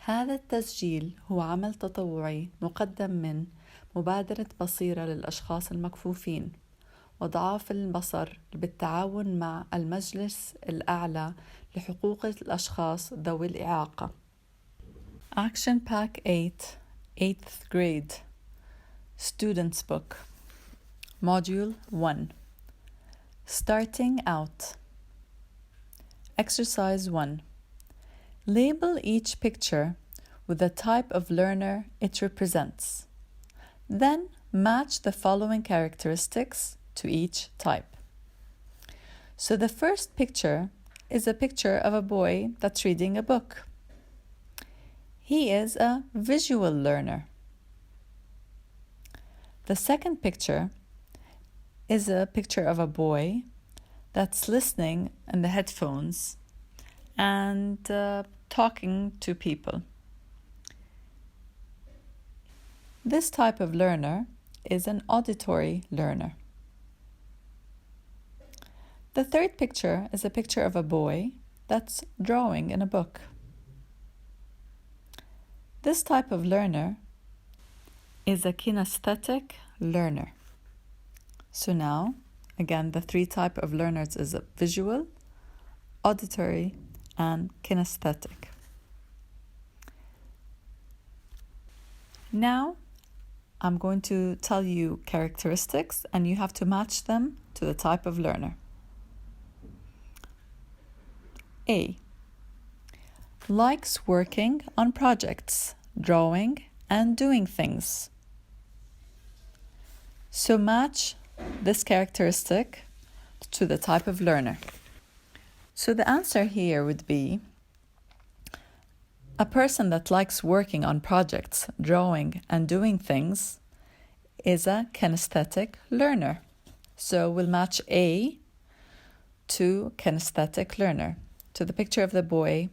هذا التسجيل هو عمل تطوعي مقدم من مبادرة بصيرة للأشخاص المكفوفين وضعاف البصر بالتعاون مع المجلس الأعلى لحقوق الأشخاص ذوي الإعاقة. Action Pack 8 8th Grade Students Book Module 1 Starting Out Exercise 1 Label each picture with the type of learner it represents. Then match the following characteristics to each type. So the first picture is a picture of a boy that's reading a book. He is a visual learner. The second picture is a picture of a boy that's listening in the headphones and talking to people. This type of learner is an auditory learner. The third picture is a picture of a boy that's drawing in a book. This type of learner is a kinesthetic learner. So now, again, the three types of learners is visual, auditory, and kinesthetic. Now, I'm going to tell you characteristics and you have to match them to the type of learner. A. Likes working on projects, drawing, and doing things. So match this characteristic to the type of learner. So the answer here would be a person that likes working on projects, drawing, and doing things is a kinesthetic learner. So we'll match A to kinesthetic learner, to the picture of the boy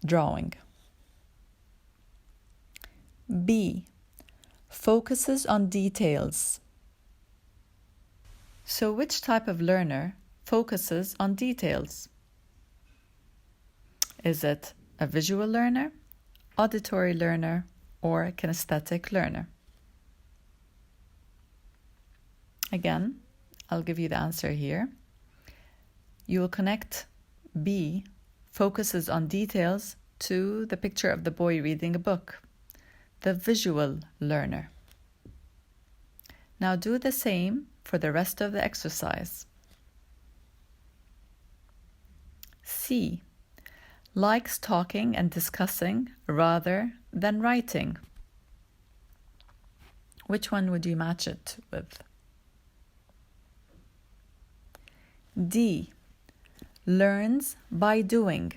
drawing. B. Focuses on details. So which type of learner focuses on details? Is it a visual learner, auditory learner, or a kinesthetic learner? Again, I'll give you the answer here. You will connect B, focuses on details, to the picture of the boy reading a book, the visual learner. Now do the same for the rest of the exercise. C. Likes talking and discussing rather than writing. Which one would you match it with? D. Learns by doing.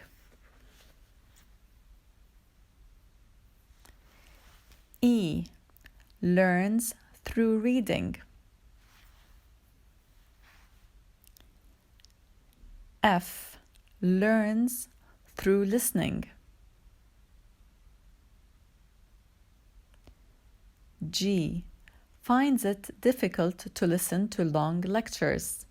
E. Learns through reading. F. Learns through listening. G. Finds it difficult to listen to long lectures.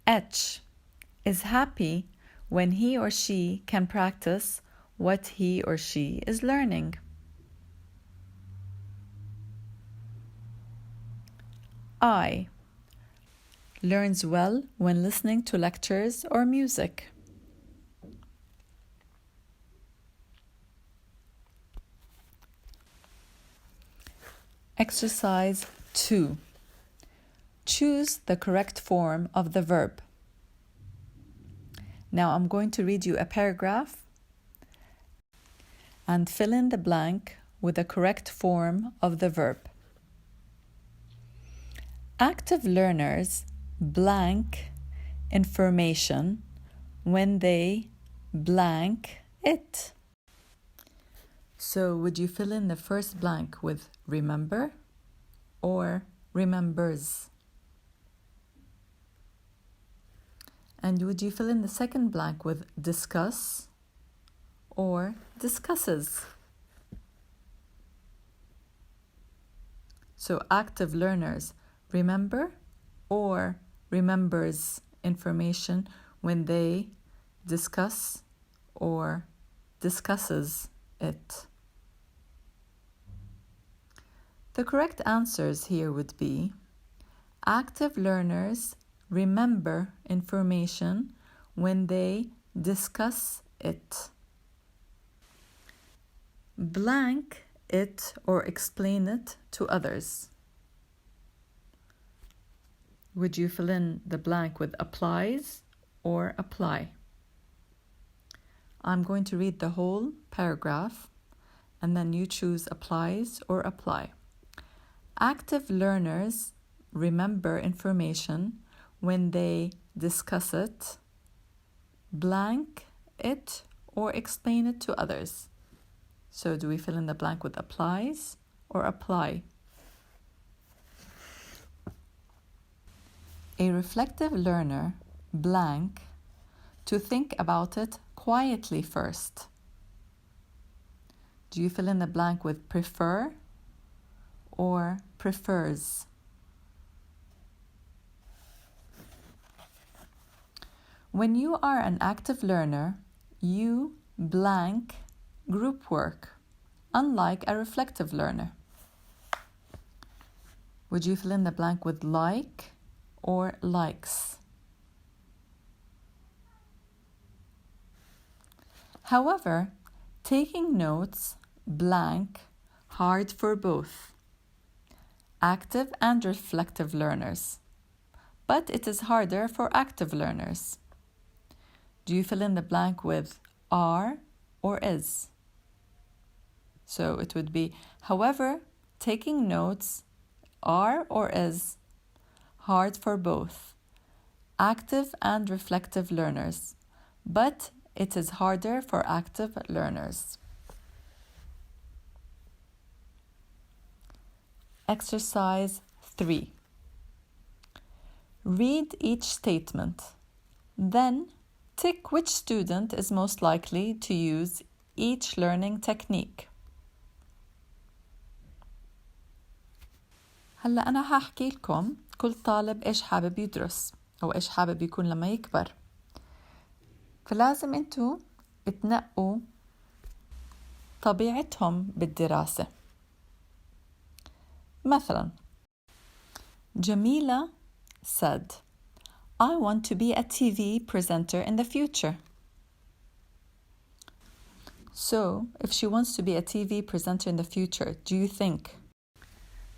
H. Is happy when he or she can practice what he or she is learning. I. Learns well when listening to lectures or music. Exercise 2. Choose the correct form of the verb. Now I'm going to read you a paragraph and fill in the blank with the correct form of the verb. Active learners blank information when they blank it. So would you fill in the first blank with remember or remembers? And would you fill in the second blank with discuss or discusses? So active learners remember or remembers information when they discuss or discusses it? The correct answers here would be: active learners remember information when they discuss it. Blank it or explain it to others. Would you fill in the blank with applies or apply? I'm going to read the whole paragraph and then you choose applies or apply. Active learners remember information when they discuss it, blank it, or explain it to others. So do we fill in the blank with applies or apply? A reflective learner, blank, to think about it quietly first. Do you fill in the blank with prefer or prefers? When you are an active learner, you blank group work, unlike a reflective learner. Would you fill in the blank with like or likes? However, taking notes, blank, hard for both active and reflective learners, but it is harder for active learners. Do you fill in the blank with are or is? So it would be, however, taking notes, are or is, hard for both active and reflective learners, but it is harder for active learners. Exercise 3. Read each statement. Then tick which student is most likely to use each learning technique. هلأ أنا هحكي لكم كل طالب إيش حابب يدرس أو إيش حابب يكون لما يكبر. فلازم أنتوا تنقوا طبيعتهم بالدراسة. مثلا جميلة said, I want to be a TV presenter in the future. So, if she wants to be a TV presenter in the future, do you think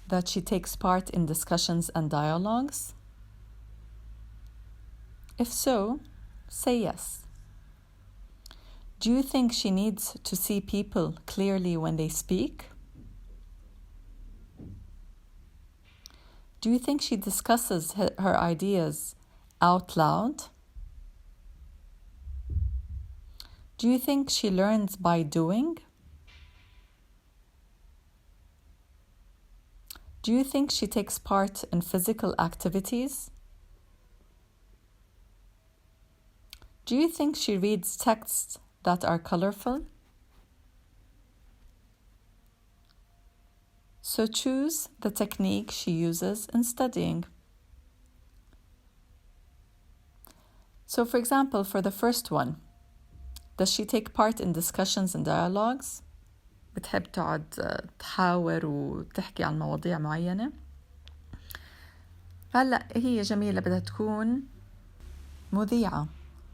that she takes part in discussions and dialogues? If so, say yes. Do you think she needs to see people clearly when they speak? Do you think she discusses her ideas out loud? Do you think she learns by doing? Do you think she takes part in physical activities? Do you think she reads texts that are colorful? So choose the technique she uses in studying. So for example, for the first one, does she take part in discussions and dialogues? بتحب تقعد تحاور وتحكي عن مواضيع معينة؟ هلأ هي جميلة بدها تكون مذيعة،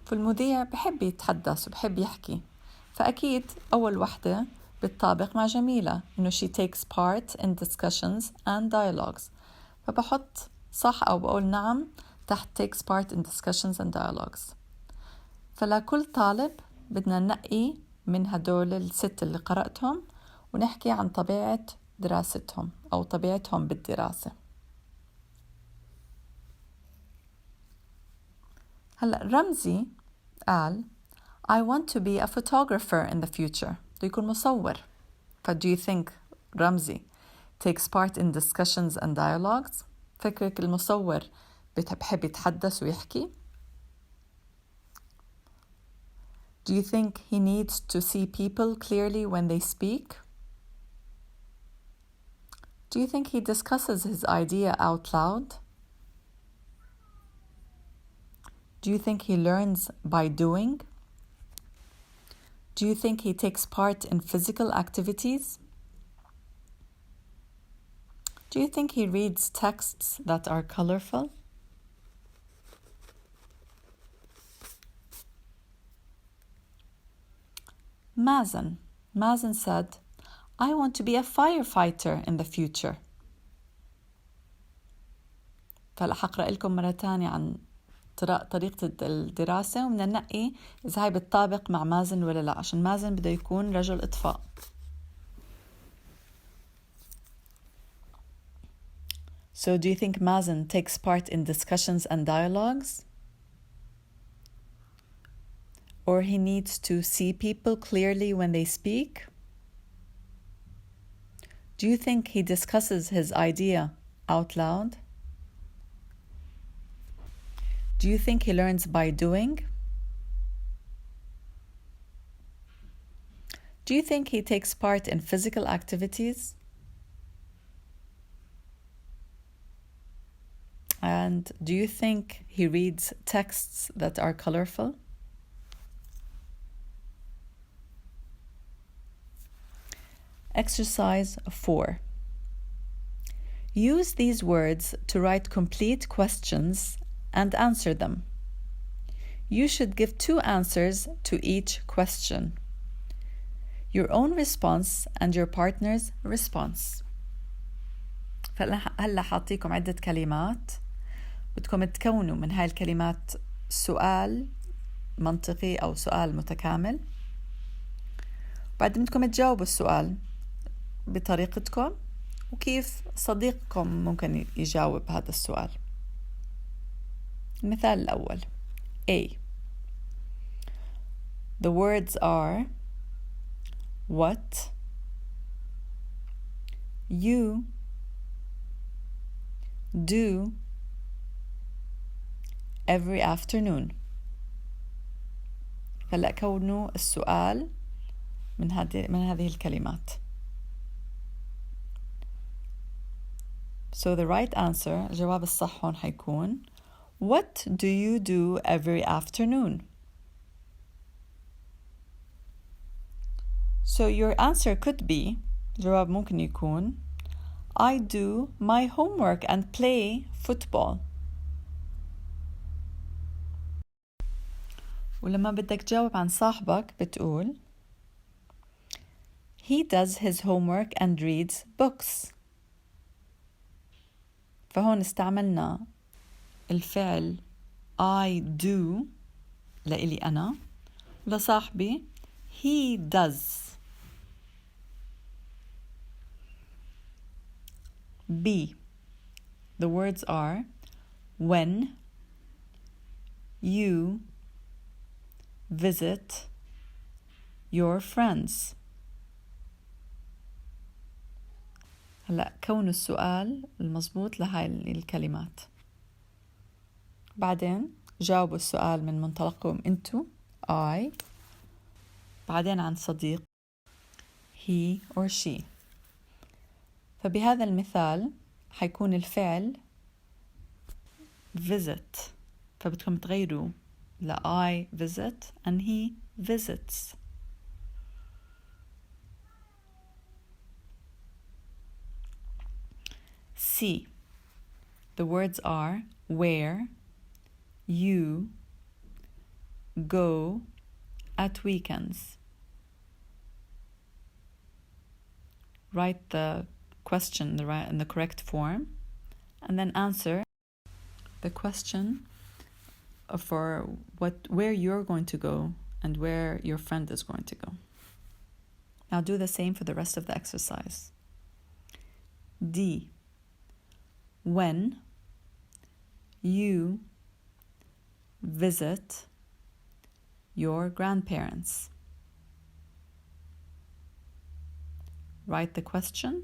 فالمذيع بحب يتحدث وبحب يحكي، فأكيد أول وحدة بتطابق مع جميلة إنه she takes part in discussions and dialogues، فبحط صح أو بقول نعم تحت takes part in discussions and dialogues. فلكل طالب بدنا ننقي من هدول الست اللي قرأتهم ونحكي عن طبيعة دراستهم أو طبيعتهم بالدراسة. هلأ رمزي قال I want to be a photographer in the future. بده يكون مصور. Do you think رمزي takes part in discussions and dialogues? فكرك المصور بحب يتحدث ويحكي؟ Do you think he needs to see people clearly when they speak? Do you think he discusses his idea out loud? Do you think he learns by doing? Do you think he takes part in physical activities? Do you think he reads texts that are colorful? Mazen said, I want to be a firefighter in the future. فهلأ حقرأ لكم مرة تانية عن طريقة الدراسة ومن ننقي إذا هاي بتطابق مع مازن ولا لا، عشان مازن بده يكون رجل إطفاء. So do you think Mazen takes part in discussions and dialogues? Or he needs to see people clearly when they speak? Do you think he discusses his idea out loud? Do you think he learns by doing? Do you think he takes part in physical activities? And do you think he reads texts that are colorful? Exercise 4. Use these words to write complete questions and answer them. You should give 2 answers to each question. Your own response and your partner's response. هلا حاعطيكم عدة كلمات بدكم تكونوا من هاي الكلمات سؤال منطقي أو سؤال متكامل. بعد بدكم تجاوبوا السؤال بطريقتكم وكيف صديقكم ممكن يجاوب هذا السؤال. المثال الأول. A. The words are what, you, do, every afternoon. هلأ كونوا السؤال من هذه الكلمات. So the right answer, الجواب الصح هون حيكون What do you do every afternoon? So your answer could be, الجواب ممكن يكون I do my homework and play football. ولما بدك تجاوب عن صاحبك بتقول He does his homework and reads books. فهون استعملنا الفعل I do لإلي أنا ولصاحبي he does. B. The words are when, you, visit your friends. هلأ كون السؤال المضبوط لهاي الكلمات. بعدين جاوبوا السؤال من منطلقكم انتو I. بعدين عن صديق he or she. فبهذا المثال حيكون الفعل visit فبدكم تغيروا ل I visit and he visits. C. The words are where, you, go at weekends. Write the question in the correct form and then answer the question for where you're going to go and where your friend is going to go. Now do the same for the rest of the exercise. D. When you visit your grandparents. Write the question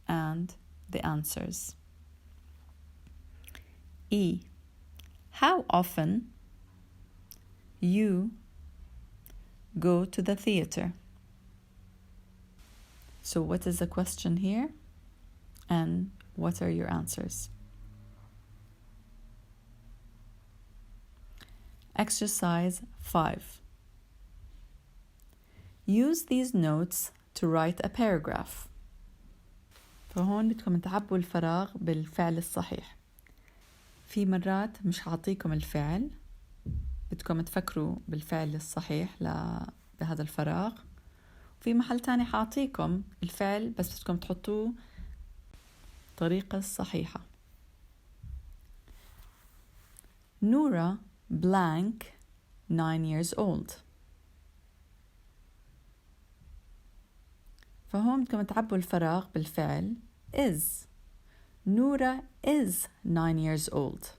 and the answers. E. How often you go to the theater. So what is the question here? And what are your answers? Exercise 5. Use these notes to write a paragraph. فهون بدكم تعبوا الفراغ بالفعل الصحيح. في مرات مش هعطيكم الفعل، بدكم تفكروا بالفعل الصحيح بهذا الفراغ. في محل تاني حاعطيكم الفعل بس بدكم تحطوه الطريقة الصحيحة. Noura blank 9 years old. فهون بدكم تعبوا الفراغ بالفعل is. Noura is 9 years old.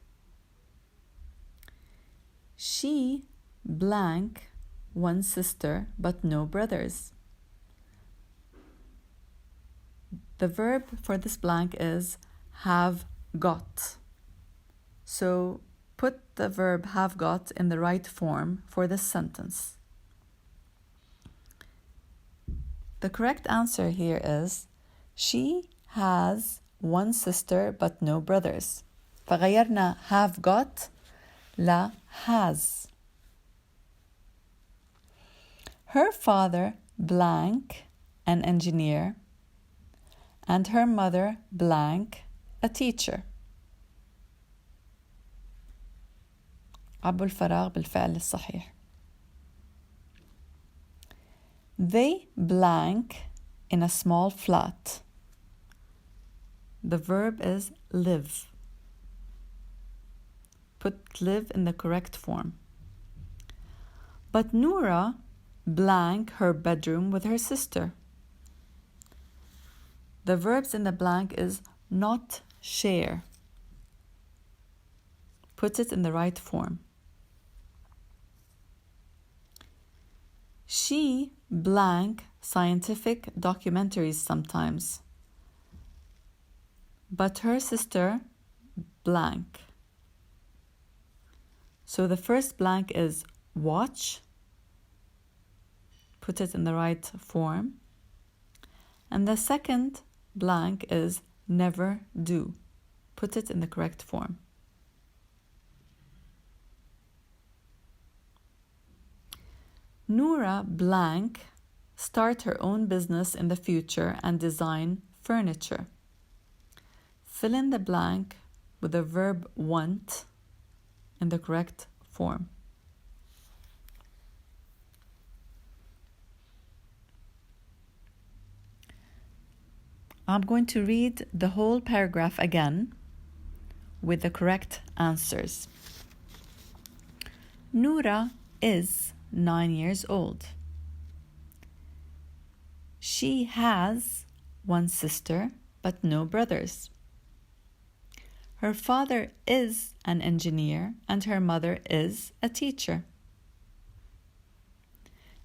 She blank one sister but no brothers. The verb for this blank is have got. So put the verb have got in the right form for this sentence. The correct answer here is she has one sister but no brothers. فغيرنا have got لا has. Her father blank an engineer and her mother blank a teacher. عبوا الفراغ بالفعل الصحيح. They blank in a small flat. The verb is live. Put live in the correct form. But Noura blank her bedroom with her sister. The verbs in the blank is not share. Put it in the right form. She blank scientific documentaries sometimes, but her sister blank. So the first blank is watch. Put it in the right form. And the second blank is never do. Put it in the correct form. Noura blank start her own business in the future and design furniture. Fill in the blank with the verb want in the correct form. I'm going to read the whole paragraph again with the correct answers. Noura is 9 years old. She has one sister but no brothers. Her father is an engineer and her mother is a teacher.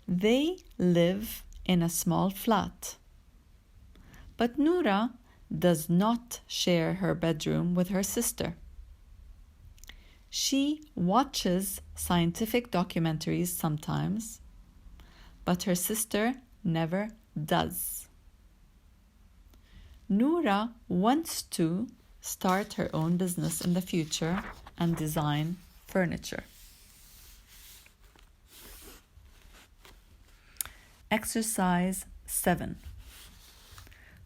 They live in a small flat. But Noura does not share her bedroom with her sister. She watches scientific documentaries sometimes, but her sister never does. Noura wants to start her own business in the future and design furniture. Exercise 7.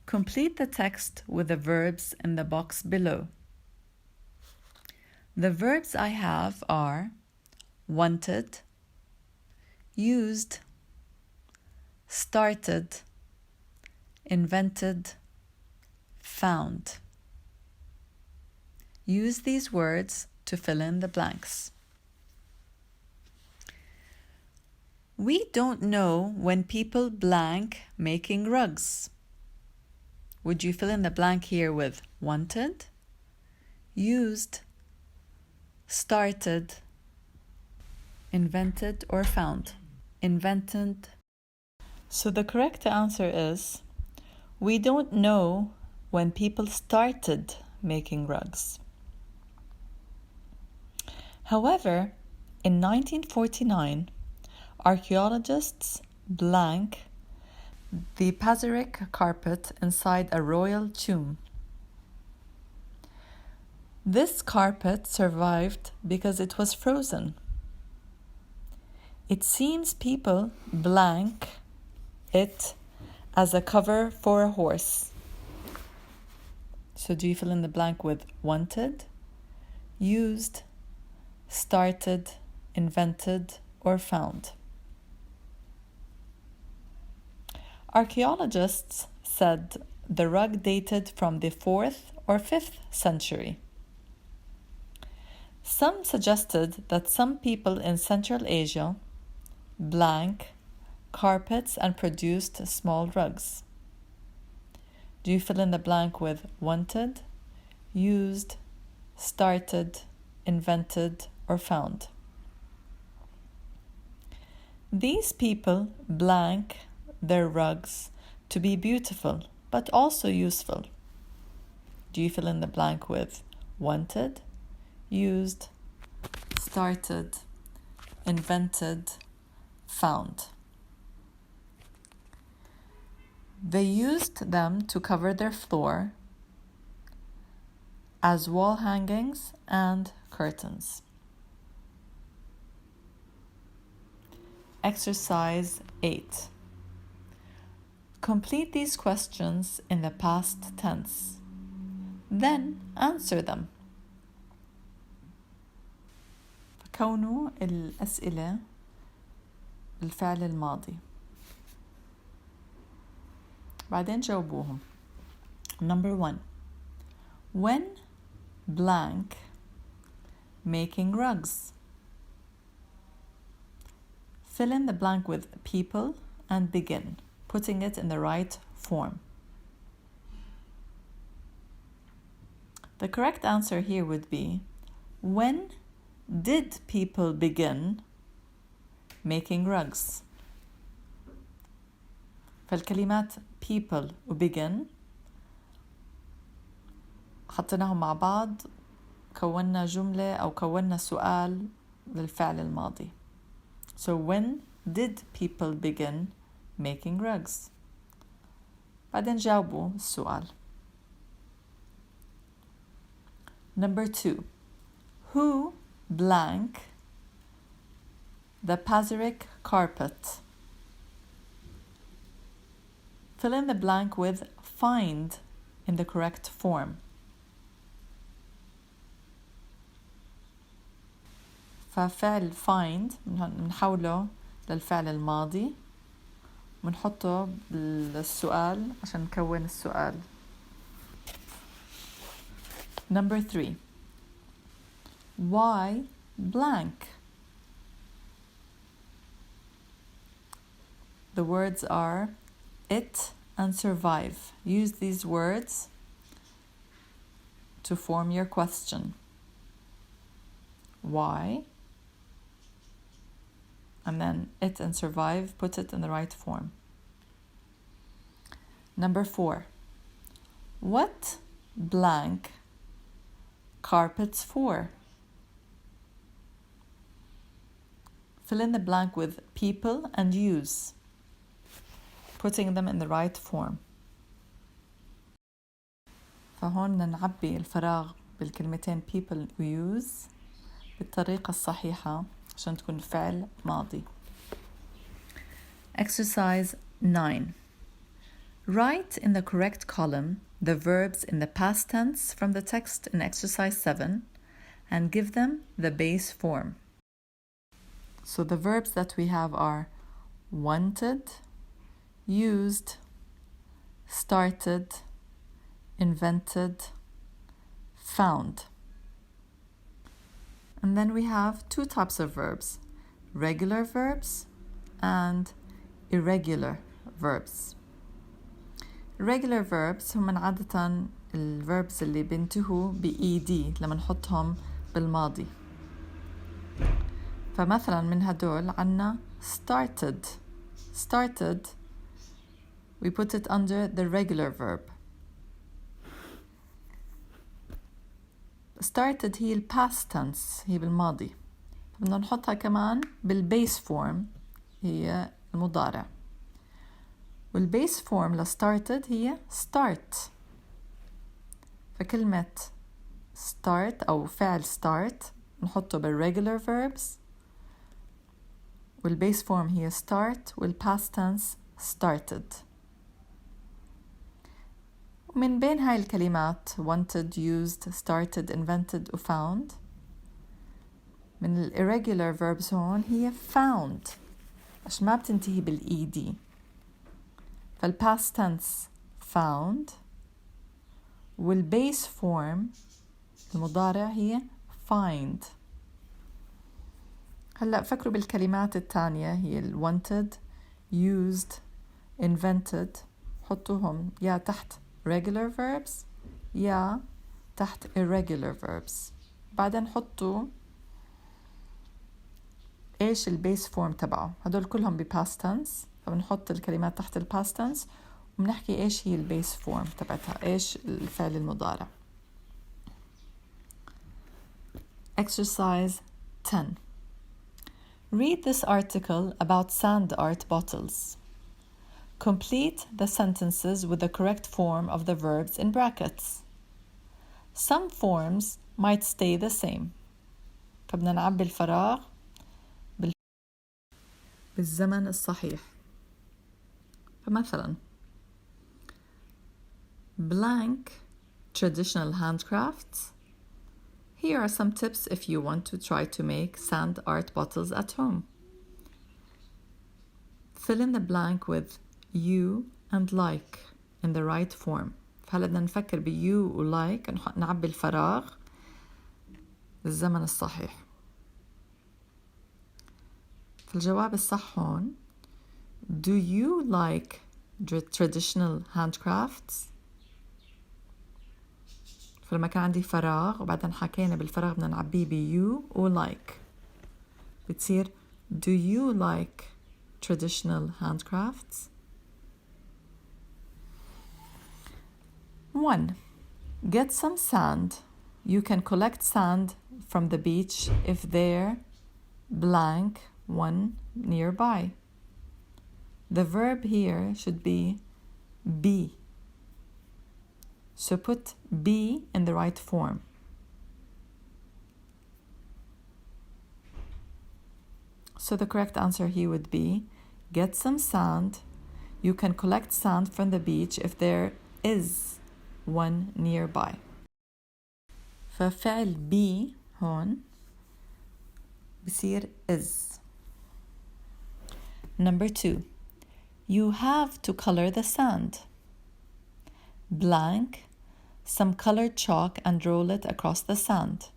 Complete the text with the verbs in the box below. The verbs I have are wanted, used, started, invented, found. Use these words to fill in the blanks. We don't know when people blank making rugs. Would you fill in the blank here with wanted, used, started, invented, or found? Invented. So the correct answer is, we don't know when people started making rugs. However, in 1949, archaeologists blank the Pazyryk carpet inside a royal tomb. This carpet survived because it was frozen. It seems people blank it as a cover for a horse. So do you fill in the blank with wanted, used, started, invented, or found? Archaeologists said the rug dated from the 4th or 5th century. Some suggested that some people in Central Asia blank carpets and produced small rugs. Do you fill in the blank with wanted, used, started, invented, or found? These people blank their rugs to be beautiful but also useful. Do you fill in the blank with wanted, used, started, invented, found? They used them to cover their floor as wall hangings and curtains. Exercise 8. Complete these questions in the past tense. Then answer them. كونوا الأسئلة بالفعل الماضي. بعدين جاوبوهم. Number 1. When blank making rugs. Fill in the blank with people and begin, putting it in the right form. The correct answer here would be, when did people begin making rugs? فالكلمات people و begin حطيناهم مع بعض، كونا جملة أو كونا سؤال للفعل الماضي. So when did people begin making rugs? بعدين جاوبوا السؤال. Number 2. Who blank the Pazyryk carpet? Fill in the blank with find in the correct form. ففعل find بنحوله للفعل الماضي ونحطه بالسؤال عشان نكون السؤال. Number 3. Why blank? The words are it and survive. Use these words to form your question. Why? And then it and survive, put it in the right form. Number 4. What blank carpets for? Fill in the blank with people and use, putting them in the right form. فهون نعبي الفراغ بالكلمتين people و use بالطريقة الصحيحة عشان تكون فعل ماضي. Exercise 9. Write in the correct column the verbs in the past tense from the text in exercise 7 and give them the base form. So the verbs that we have are wanted, used, started, invented, found. And then we have 2 types of verbs, regular verbs and irregular verbs. Regular verbs هم عادة الverbs اللي بينتهوا ب-ed لما نحطهم بالماضي. فمثلا من هدول عنا started we put it under the regular verb. started هي past tense، هي بالماضي، بدنا نحطها كمان بالبيس فورم هي المضارع، والبيس فورم ل started هي start. فكلمة start أو فعل start نحطه بالregular verbs، والبيس فورم هي start والpast tense started. ومن بين هاي الكلمات wanted, used, started, invented و found، من ال irregular verbs هون هي found عشان ما بتنتهي بالإيدي، فالpast tense found، والbase form المضارع هي find. هلأ فكروا بالكلمات الثانية هي ال wanted, used, invented، حطوهم يا تحت regular verbs يا تحت irregular verbs. بعدين حطوا ايش البيس فورم تبعه، هدول كلهم بpast tense، فبنحط الكلمات تحت الpast tense وبنحكي ايش هي البيس فورم تبعتها، ايش الفعل المضارع. Exercise 10. Read this article about sand art bottles. Complete the sentences with the correct form of the verbs in brackets. Some forms might stay the same. فبدنا نعبي الفراغ بالزمن الصحيح. فمثلا blank traditional handcrafts. Here are some tips if you want to try to make sand art bottles at home. Fill in the blank with you and like in the right form. فهلا بدنا نفكر ب you و like، نعبي الفراغ بالزمن الصحيح. فالجواب الصح هون Do you like traditional handcrafts؟ فلما كان عندي فراغ وبعدين حكينا بالفراغ بدنا نعبيه ب you و like، بتصير Do you like traditional handcrafts؟ 1. Get some sand. You can collect sand from the beach if there blank one nearby. The verb here should be be. So put be in the right form. So the correct answer here would be get some sand. You can collect sand from the beach if there is one nearby. ففعل be هون بصير is. Number 2. You have to color the sand. Blank some colored chalk and roll it across the sand.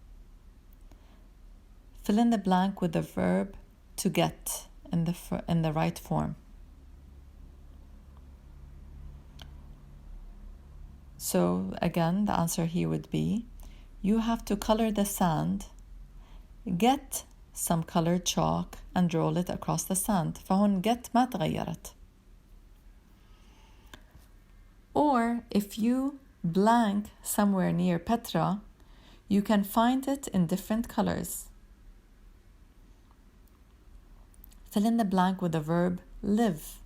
Fill in the blank with the verb to get in the right form. So again, the answer here would be you have to color the sand, get some colored chalk and roll it across the sand. فهون get ما تغيرت. Or if you blank somewhere near Petra, you can find it in different colors. Fill in the blank with the verb live.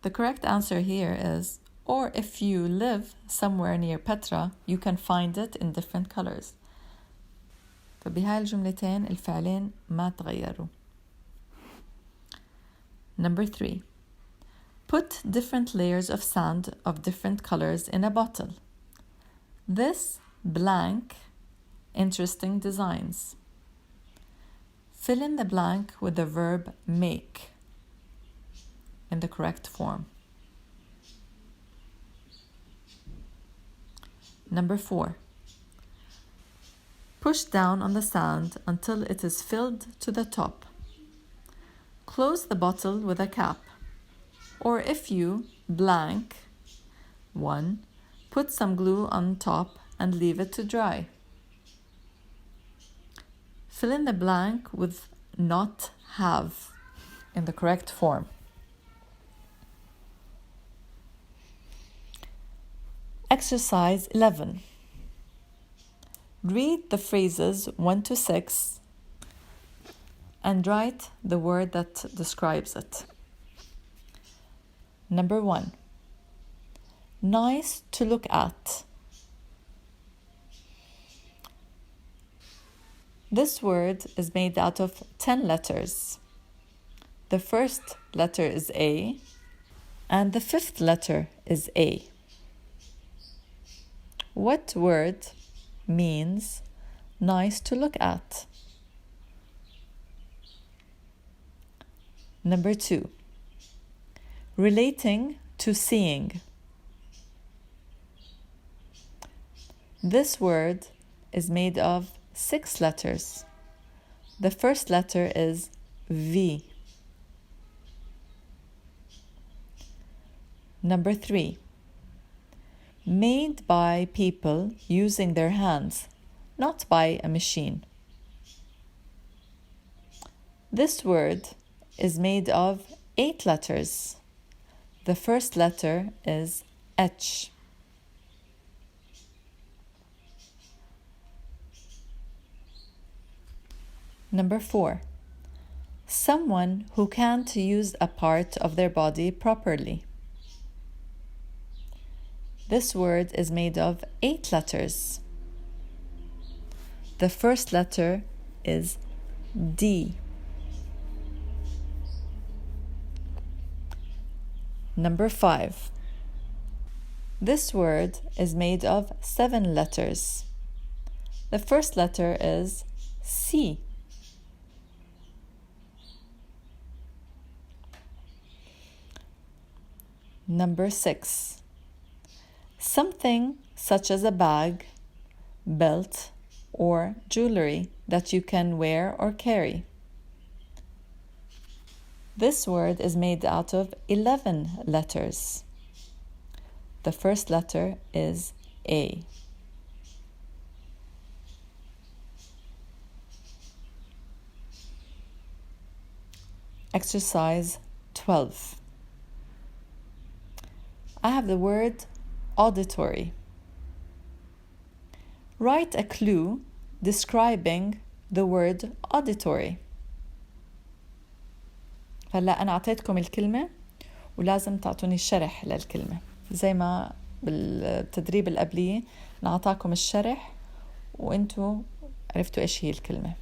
The correct answer here is, or if you live somewhere near Petra, you can find it in different colors. فبهاي الجملتين الفعلين ما تغيروا. Number 3. Put different layers of sand of different colors in a bottle. This blank interesting designs. Fill in the blank with the verb make in the correct form. Number 4. Push down on the sand until it is filled to the top. Close the bottle with a cap. Or if you blank 1, put some glue on top and leave it to dry. Fill in the blank with not have in the correct form. Exercise 11. Read the phrases 1 to 6 and write the word that describes it. Number 1. Nice to look at. This word is made out of 10 letters. The first letter is A, and the fifth letter is A. What word means nice to look at? Number 2, relating to seeing. This word is made of 6 letters. The first letter is V. Number 3, made by people using their hands, not by a machine. This word is made of 8 letters. The first letter is H. Number 4, someone who can't use a part of their body properly. This word is made of 8 letters. The first letter is D. Number 5, this word is made of 7 letters. The first letter is C. Number 6, something such as a bag, belt, or jewelry that you can wear or carry. This word is made out of 11 letters. The first letter is A. Exercise 12. I have the word auditory. Write a clue describing the word auditory. هلا أنا أعطيتكم الكلمة ولازم تعطوني الشرح للكلمة زي ما بالتدريب القبلي نعطاكم الشرح وإنتوا عرفتوا إيش هي الكلمة.